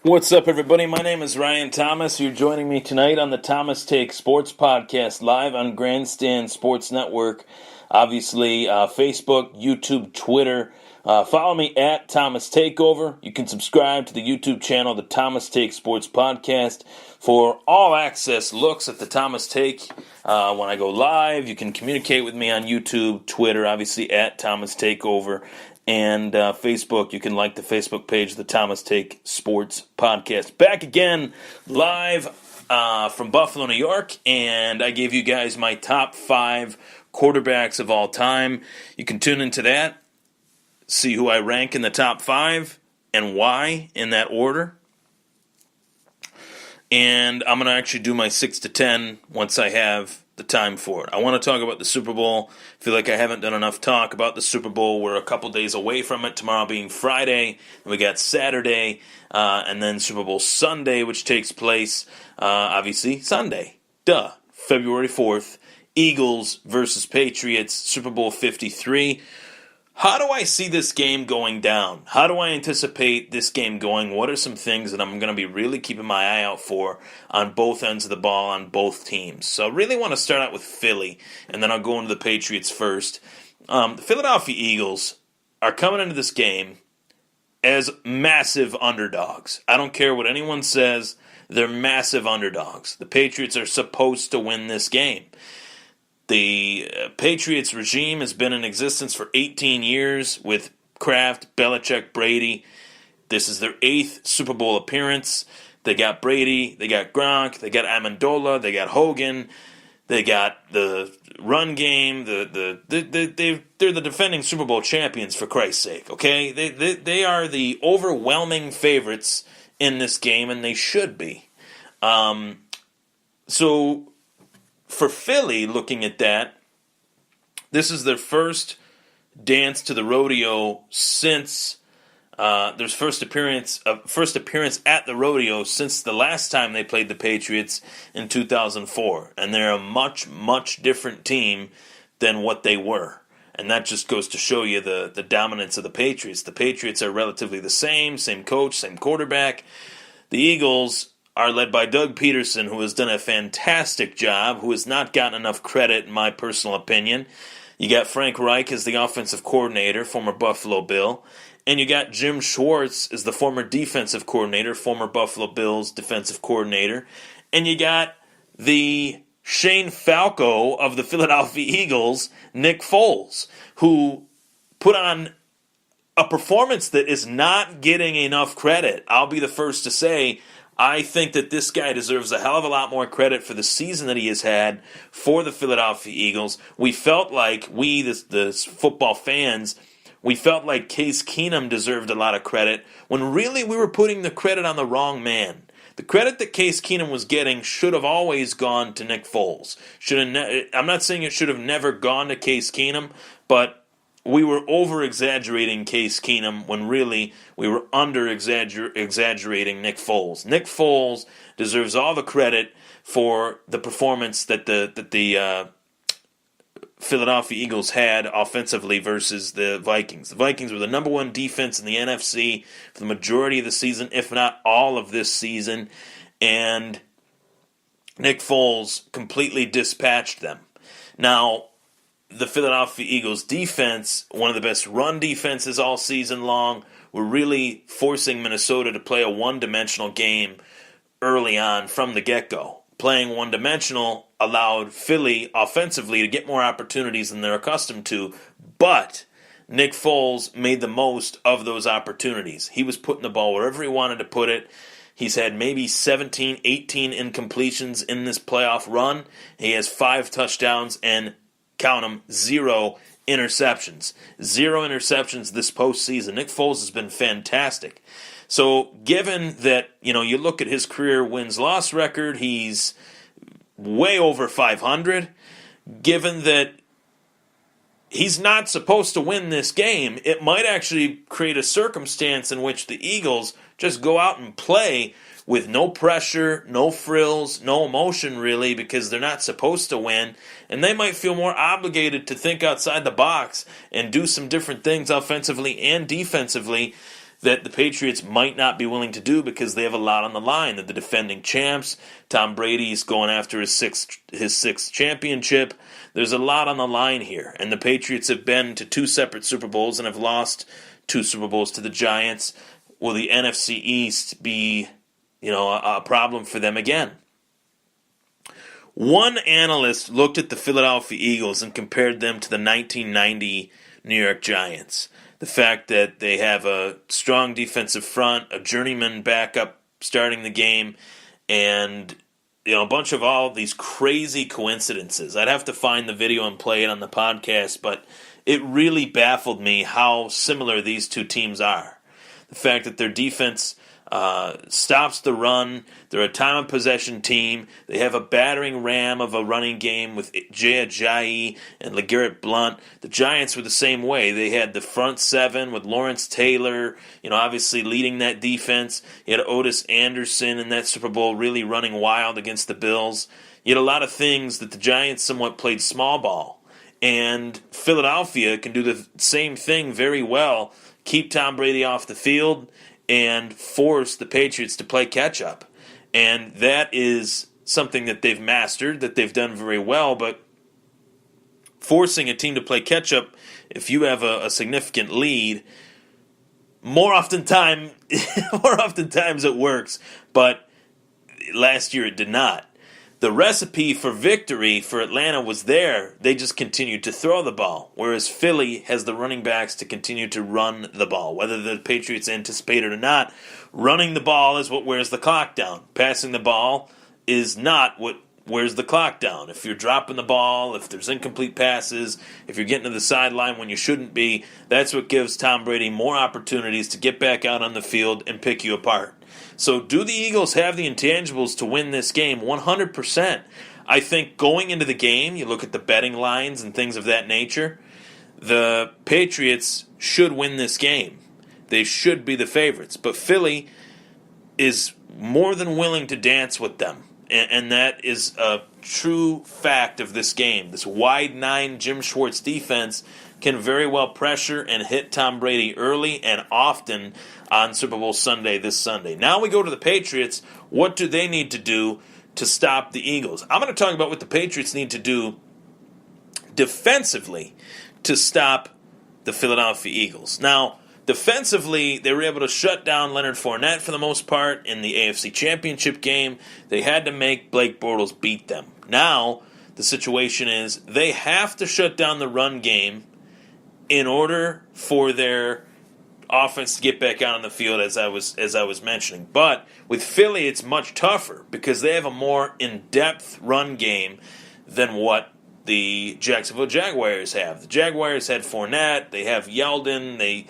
What's up, everybody? My name is Ryan Thomas. You're joining me tonight on the Thomas Take Sports Podcast, live on Grandstand Sports Network. Obviously, Facebook, YouTube, Twitter. Follow me at Thomas Takeover. You can subscribe to the YouTube channel, the Thomas Take Sports Podcast, for all-access looks at the Thomas Take. When I go live, you can communicate with me on YouTube, Twitter, obviously at Thomas Takeover. And Facebook, you can like the Facebook page, the Thomas Take Sports Podcast. Back again, live from Buffalo, New York, and I gave you guys my top 5 quarterbacks of all time. You can tune into that, see who I rank in the top 5, and why in that order. And I'm going to actually do my 6 to 10 once I have the time for it. I want to talk about the Super Bowl. I feel like I haven't done enough talk about the Super Bowl. We're a couple days away from it, tomorrow being Friday. And we got Saturday, and then Super Bowl Sunday, which takes place, obviously, Sunday. February 4th. Eagles versus Patriots, Super Bowl 53. How do I see this game going down? How do I anticipate this game going? What are some things that I'm going to be really keeping my eye out for on both ends of the ball on both teams? So I really want to start out with Philly, and then I'll go into the Patriots first. The Philadelphia Eagles are coming into this game as massive underdogs. I don't care what anyone says. They're massive underdogs. The Patriots are supposed to win this game. The Patriots regime has been in existence for 18 years with Kraft, Belichick, Brady. This is their 8th Super Bowl appearance. They got Brady, they got Gronk, they got Amendola, they got Hogan, they got the run game. They're the defending Super Bowl champions, for Christ's sake. Okay, they are the overwhelming favorites in this game, and they should be. So. For Philly, looking at that, this is their first dance to the rodeo since their first appearance at the rodeo since the last time they played the Patriots in 2004, and they're a much, much different team than what they were, and that just goes to show you the dominance of the Patriots. The Patriots are relatively the same coach, same quarterback. The Eagles are led by Doug Peterson, who has done a fantastic job, who has not gotten enough credit, in my personal opinion. You got Frank Reich as the offensive coordinator, former Buffalo Bill. And you got Jim Schwartz as the former defensive coordinator, former Buffalo Bills defensive coordinator. And you got the Shane Falco of the Philadelphia Eagles, Nick Foles, who put on a performance that is not getting enough credit. I'll be the first to say, I think that this guy deserves a hell of a lot more credit for the season that he has had for the Philadelphia Eagles. We felt like, the football fans, we felt like Case Keenum deserved a lot of credit, when really we were putting the credit on the wrong man. The credit that Case Keenum was getting should have always gone to Nick Foles. I'm not saying it should have never gone to Case Keenum, but we were over-exaggerating Case Keenum when really we were under-exaggerating Nick Foles. Nick Foles deserves all the credit for the performance that the Philadelphia Eagles had offensively versus the Vikings. The Vikings were the number 1 defense in the NFC for the majority of the season, if not all of this season, and Nick Foles completely dispatched them. Now, the Philadelphia Eagles defense, one of the best run defenses all season long, were really forcing Minnesota to play a one-dimensional game early on from the get-go. Playing one-dimensional allowed Philly offensively to get more opportunities than they're accustomed to, but Nick Foles made the most of those opportunities. He was putting the ball wherever he wanted to put it. He's had maybe 17, 18 incompletions in this playoff run. He has 5 touchdowns and, count them, 0 interceptions. 0 interceptions this postseason. Nick Foles has been fantastic. So given that, you look at his career wins-loss record, he's way over 500. Given that he's not supposed to win this game, it might actually create a circumstance in which the Eagles just go out and play with no pressure, no frills, no emotion really, because they're not supposed to win, and they might feel more obligated to think outside the box and do some different things offensively and defensively that the Patriots might not be willing to do because they have a lot on the line. They're the defending champs. Tom Brady's going after his sixth championship. There's a lot on the line here. And the Patriots have been to 2 separate Super Bowls and have lost 2 Super Bowls to the Giants. Will the NFC East be, a problem for them again? One analyst looked at the Philadelphia Eagles and compared them to the 1990 New York Giants. The fact that they have a strong defensive front, a journeyman backup starting the game, and a bunch of all these crazy coincidences. I'd have to find the video and play it on the podcast, but it really baffled me how similar these two teams are. The fact that their defense stops the run. They're a time of possession team. They have a battering ram of a running game with Jay Ajayi and LeGarrette Blount. The Giants were the same way. They had the front 7 with Lawrence Taylor, obviously leading that defense. You had Otis Anderson in that Super Bowl really running wild against the Bills. You had a lot of things that the Giants somewhat played small ball. And Philadelphia can do the same thing very well, keep Tom Brady off the field, and force the Patriots to play catch-up. And that is something that they've mastered, that they've done very well, but forcing a team to play catch-up, if you have a significant lead, more oftentimes it works, but last year it did not. The recipe for victory for Atlanta was there. They just continued to throw the ball, whereas Philly has the running backs to continue to run the ball. Whether the Patriots anticipate it or not, running the ball is what wears the clock down. Passing the ball is not what wears the clock down. If you're dropping the ball, if there's incomplete passes, if you're getting to the sideline when you shouldn't be, that's what gives Tom Brady more opportunities to get back out on the field and pick you apart. So do the Eagles have the intangibles to win this game? 100%. I think going into the game, you look at the betting lines and things of that nature, the Patriots should win this game. They should be the favorites. But Philly is more than willing to dance with them. And that is a true fact of this game. This wide 9 Jim Schwartz defense can very well pressure and hit Tom Brady early and often on Super Bowl Sunday this Sunday. Now we go to the Patriots. What do they need to do to stop the Eagles? I'm going to talk about what the Patriots need to do defensively to stop the Philadelphia Eagles. Now, defensively, they were able to shut down Leonard Fournette for the most part in the AFC Championship game. They had to make Blake Bortles beat them. Now, the situation is they have to shut down the run game in order for their offense to get back out on the field, as I was mentioning. But with Philly, it's much tougher because they have a more in-depth run game than what the Jacksonville Jaguars have. The Jaguars had Fournette, they have Yeldon,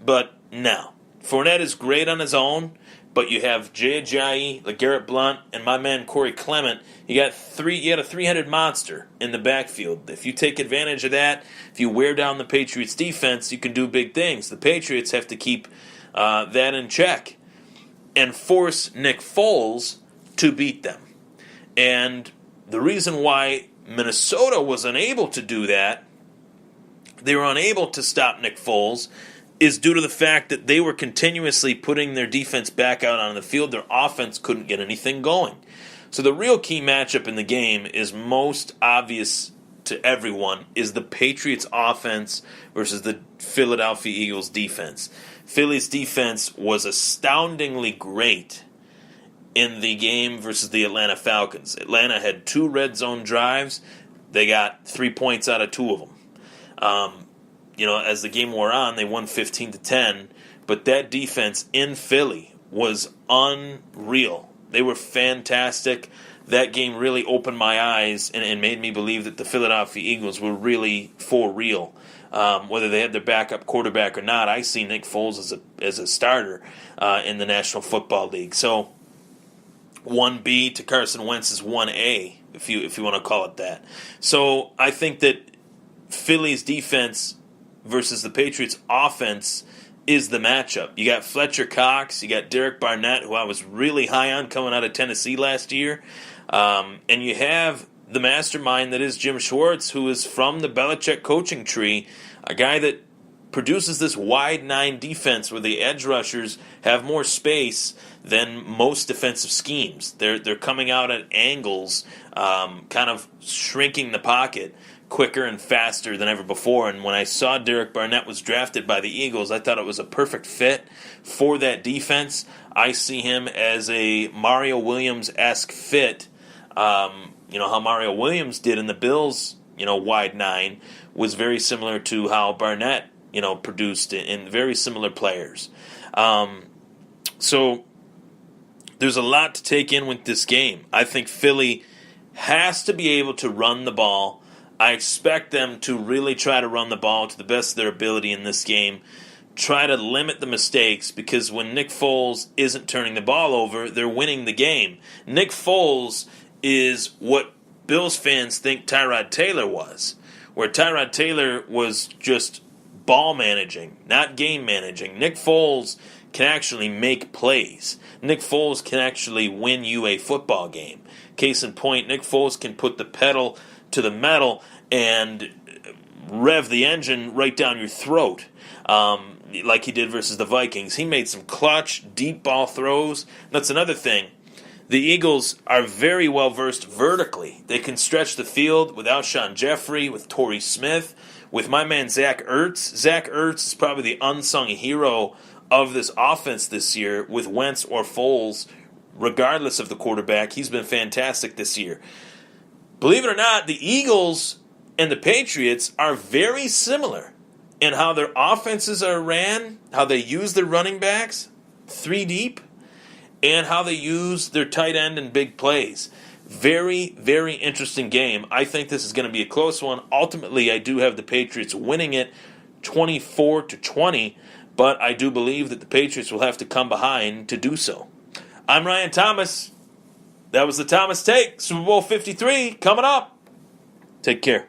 but no. Fournette is great on his own, but you have Jay Ajayi, LeGarrette Blount, and my man Corey Clement. You had a 300 monster in the backfield. If you take advantage of that, if you wear down the Patriots defense, you can do big things. The Patriots have to keep that in check and force Nick Foles to beat them. And the reason why Minnesota was unable to do that, they were unable to stop Nick Foles, is due to the fact that they were continuously putting their defense back out on the field. Their offense couldn't get anything going. So the real key matchup in the game is most obvious to everyone is the Patriots offense versus the Philadelphia Eagles defense. Philly's defense was astoundingly great in the game versus the Atlanta Falcons. Atlanta had 2 red zone drives. They got 3 points out of 2 of them. As the game wore on, they won 15-10. But that defense in Philly was unreal. They were fantastic. That game really opened my eyes and made me believe that the Philadelphia Eagles were really for real. Whether they had their backup quarterback or not, I see Nick Foles as a starter in the National Football League. So 1B to Carson Wentz's 1A, if you want to call it that. So I think that Philly's defense versus the Patriots' offense is the matchup. You got Fletcher Cox, you got Derek Barnett, who I was really high on coming out of Tennessee last year, and you have the mastermind that is Jim Schwartz, who is from the Belichick coaching tree, a guy that produces this wide 9 defense where the edge rushers have more space than most defensive schemes. They're coming out at angles, kind of shrinking the pocket quicker and faster than ever before. And when I saw Derek Barnett was drafted by the Eagles, I thought it was a perfect fit for that defense. I see him as a Mario Williams-esque fit. How Mario Williams did in the Bills, wide 9 was very similar to how Barnett, produced in very similar players. So there's a lot to take in with this game. I think Philly has to be able to run the ball. I expect them to really try to run the ball to the best of their ability in this game. Try to limit the mistakes, because when Nick Foles isn't turning the ball over, they're winning the game. Nick Foles is what Bills fans think Tyrod Taylor was, where Tyrod Taylor was just ball managing, not game managing. Nick Foles can actually make plays. Nick Foles can actually win you a football game. Case in point, Nick Foles can put the pedal to the metal and rev the engine right down your throat, like he did versus the Vikings. He made some clutch, deep ball throws. That's another thing. The Eagles are very well versed vertically. They can stretch the field with Alshon Jeffrey, with Torrey Smith, with my man Zach Ertz. Zach Ertz is probably the unsung hero of this offense this year, with Wentz or Foles, regardless of the quarterback. He's been fantastic this year. Believe it or not, the Eagles and the Patriots are very similar in how their offenses are ran, how they use their running backs, 3 deep, and how they use their tight end in big plays. Very, very interesting game. I think this is going to be a close one. Ultimately, I do have the Patriots winning it 24-20, but I do believe that the Patriots will have to come behind to do so. I'm Ryan Thomas. That was the Thomas Take. Super Bowl 53 coming up. Take care.